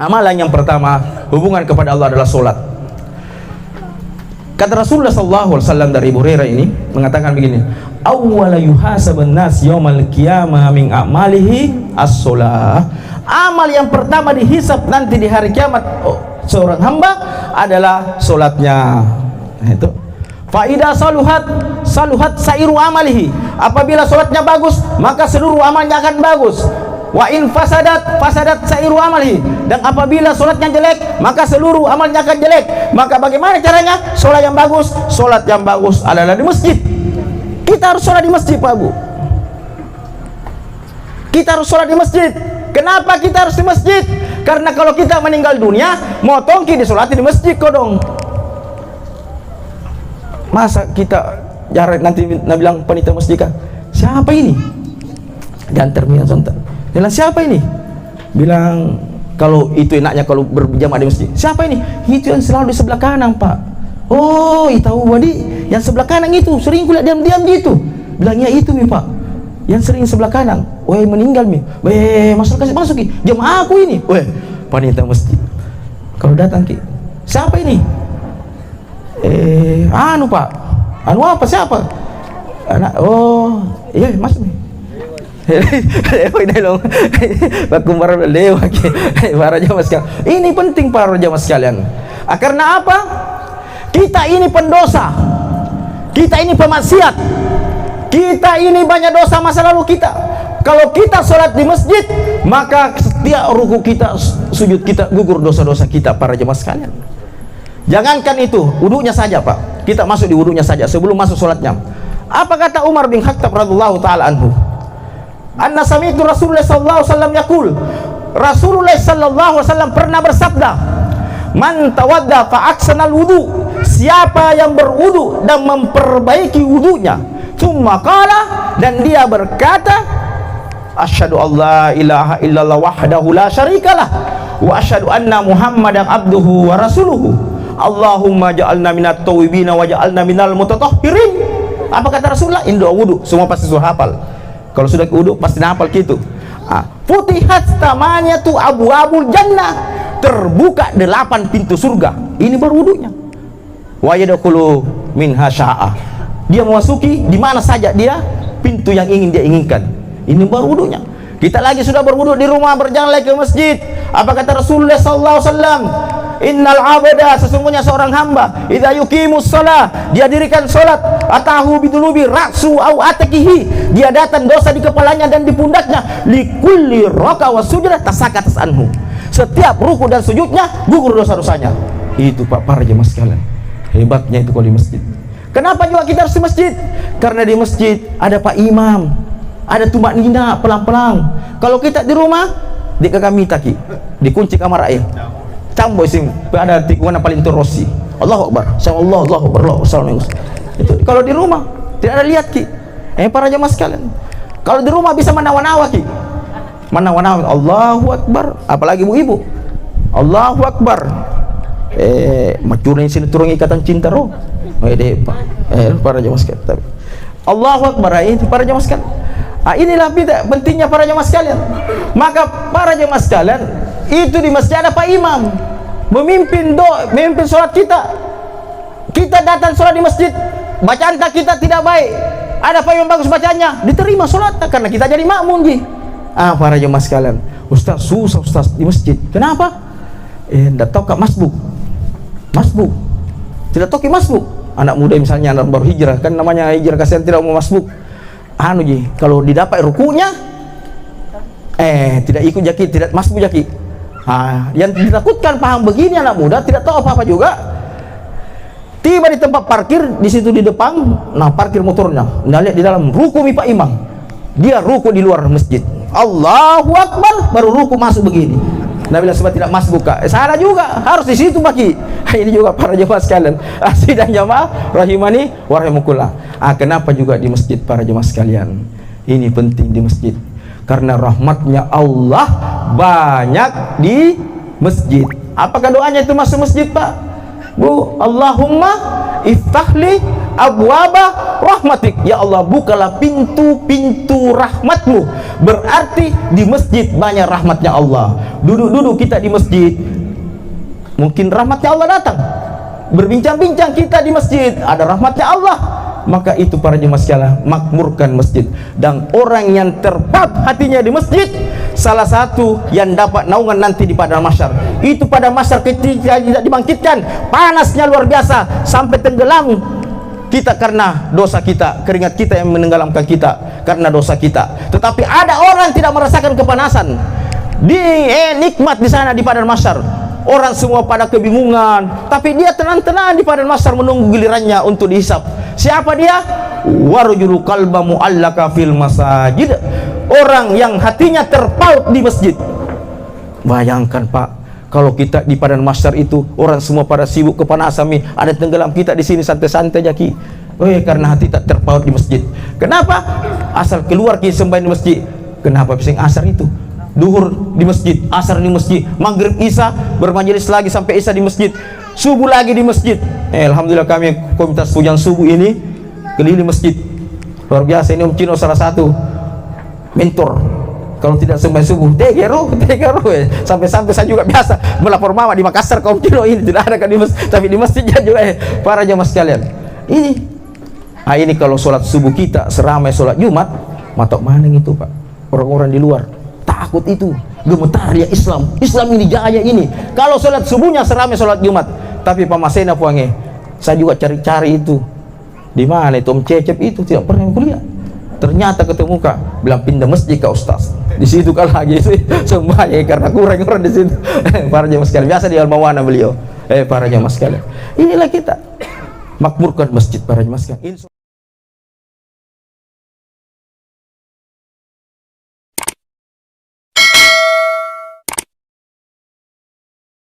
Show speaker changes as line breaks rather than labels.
Amalan yang pertama hubungan kepada Allah adalah solat. Kata Rasulullah SAW dari Abu Hurairah ini mengatakan begini, awwala yuhasabun nas yaumal qiyamah min a'malihi as-shalah. Amal yang pertama dihisab nanti di hari kiamat seorang hamba adalah solatnya. Itu faida saluhat sairu amalihi. Apabila solatnya bagus, maka seluruh amalnya akan bagus. Wa in fasadat sairu amalihi. Dan apabila solatnya jelek, maka seluruh amalnya akan jelek. Maka bagaimana caranya? Solat yang bagus. Solat yang bagus adalah di masjid. Kita harus solat di masjid, Pak Bu. Kita harus solat di masjid. Kenapa kita harus di masjid? Karena kalau kita meninggal dunia, motongki disolati di masjid kodong. Masa kita jarak nanti bilang panitia masjid kan, siapa ini? Dan terminal sontak. Bilang siapa ini? Bilang kalau itu enaknya kalau berjamaah di masjid. Siapa ini? Itu yang selalu di sebelah kanan, Pak. Oh, tahu Wadi, yang sebelah kanan itu sering kulihat diam-diam gitu. Bilangnya itu mi Pak, yang sering sebelah kanan. Weh meninggal mi. Weh masyarakat masuki. Jamaah aku ini. Weh panitia masjid. Kalau datang ki, siapa ini? Anu Pak. Anu apa siapa? Anak. Oh, iya masuk mi. Ini penting para jamaah sekalian. Karena apa? Kita ini pendosa, kita ini pemaksiat, kita ini banyak dosa masa lalu kita. Kalau kita sholat di masjid, maka setiap ruku kita, sujud kita gugur dosa-dosa kita para jamaah sekalian. Jangankan itu, wudunya saja Pak, kita masuk di wudunya saja sebelum masuk sholatnya. Apa kata Umar bin Khattab radhiyallahu taala anhu? Anna sami'tu Rasulullah sallallahu alaihi wasallam yaqul. Rasulullah sallallahu alaihi wasallam pernah bersabda, "Man tawadda fa ahsanal wudu." Siapa yang berwudu dan memperbaiki wudunya, tsumma qala, dan dia berkata, "Asyhadu alla ilaha illallah wahdahu la syarikalah wa asyhadu anna Muhammadan abduhu wa rasuluhu. Allahumma ja'alna minat tawibina wa ja'alna minal mutatahhirin." Apa kata Rasulullah? Indo wudu, semua pasti sudah hafal. Kalau sudah wudu pasti hafal gitu. Futihat tamaniyatu abwabul jannah, terbuka 8 pintu surga. Ini baru wudunya. Wa yadkhulu minha sya'a, dia memasuki di mana saja dia pintu yang ingin dia inginkan. Ini baru wudunya. Kita lagi sudah berwudu di rumah, berjalan lagi ke masjid. Apa kata Rasulullah sallallahu alaihi wasallam? Innal abada, sesungguhnya seorang hamba, idza yuqimus shalah, dia dirikan salat, atahu bidunubi ra'su au atakihi, dia datang dosa di kepalanya dan di pundaknya, likulli raka wa sujud tasakatas anhu, setiap ruku dan sujudnya gugur dosa-dosanya. Itu Pak para jemaah sekalian, hebatnya itu kalau di masjid. Kenapa juga kita harus di masjid? Karena di masjid ada Pak Imam, ada tumak nina pelang-pelang. Kalau kita di rumah, di kami taki, dikunci kamar air. Camboy sing ada tikungan paling terosi. Allahu Akbar. Allahu Akbar. Itu kalau di rumah tidak ada lihat ki. Para jemaah sekalian, kalau di rumah bisa menawa-nawa ki. Menawa-nawa Allahu Akbar, apalagi ibu-ibu. Allahu Akbar. Macurin sini turun ikatan cinta roh. Para jemaah sekalian. Allahu Akbar, itu para jemaah sekalian. Inilah pentingnya para jemaah sekalian. Maka para jemaah sekalian, itu di masjid ada Pak Imam memimpin sholat kita. Kita datang sholat di masjid, bacaan kita tidak baik, ada Pak Imam bagus bacanya, diterima sholat karena kita jadi makmum ji. Para jemaah sekalian, Ustaz susah Ustaz di masjid. Kenapa? Tidak tahu kak masbuk, tidak tahu ki masbuk. Anak muda misalnya, anak baru hijrah, kan namanya hijrah, kasihan tidak mau masbuk. Ji, kalau didapat rukunya tidak ikut jaki, tidak masbuk jaki. Yang ditakutkan paham begini anak muda, tidak tahu apa-apa juga. Tiba di tempat parkir, di situ di depan, parkir motornya. Nah, lihat di dalam ruku Pak Imam. Dia ruku di luar masjid. Allahu Akbar, baru ruku masuk begini. Nabi sebab tidak masbuk kak. Salah juga, harus di situ bagi. Ini juga para jemaah sekalian. Sidang jamaah rahimani wa rahimakumullah. Kenapa juga di masjid para jemaah sekalian? Ini penting di masjid. Karena rahmatnya Allah banyak di masjid. Apakah doanya itu masuk masjid Pak? Bu, Allahumma iftahli abwaba rahmatik. Ya Allah, bukalah pintu-pintu rahmatmu. berarti di masjid banyak rahmatnya Allah. Duduk-duduk kita di masjid, mungkin rahmatnya Allah datang. Berbincang-bincang kita di masjid, ada rahmatnya Allah. Maka itu para jemaah sekalian, makmurkan masjid. Dan orang yang terpaut hatinya di masjid, salah satu yang dapat naungan nanti di padang mahsyar. Itu pada mahsyar ketika tidak dibangkitkan, panasnya luar biasa sampai tenggelam kita karena dosa kita, keringat kita yang menenggelamkan kita karena dosa kita. Tetapi ada orang tidak merasakan kepanasan, nikmat di sana di padang mahsyar. Orang semua pada kebingungan, tapi dia tenang-tenang di padang mahsyar menunggu gilirannya untuk dihisap. Siapa dia? Warujulu qalba mu'allaka fil masajid. Orang yang hatinya terpaut di masjid. Bayangkan Pak, kalau kita di padang mahsyar itu orang semua pada sibuk kepanasan, ada tenggelam, kita di sini santai-santai jaki. Karena hati tak terpaut di masjid. Kenapa? Asal keluar kita sembahyang di masjid. Kenapa bising asar itu? Duhur di masjid, asar di masjid, maghrib isya bermajelis lagi sampai isya di masjid, subuh lagi di masjid. Alhamdulillah kami komunitas Pujang Subuh ini keliling masjid luar biasa. Ini Om Cino salah satu mentor. Kalau tidak sembahyang subuh, tegero sampai-sampai saya juga biasa melapor mama di Makassar ke Om Cino ini tidak ada kan di masjid, tapi di masjidnya juga para jamaah sekalian. Ini kalau sholat subuh kita seramai sholat Jumat, matok mana itu Pak? Orang-orang di luar takut itu, gemetar ya Islam ini jaya ini. Kalau sholat subuhnya seramai sholat Jumat, tapi Pak Masena puange, saya juga cari-cari itu di mana itu Om Cecep itu tidak pernah kuliah. Ternyata ketemu Kak, bilang pindah masjid Kak Ustaz. Di situ kalau lagi sembahyang karena kurang orang di situ. Para jamaah sekalian, biasa di Al-Mawana beliau. Para jamaah sekalian, inilah kita makmurkan masjid para jamaah sekalian.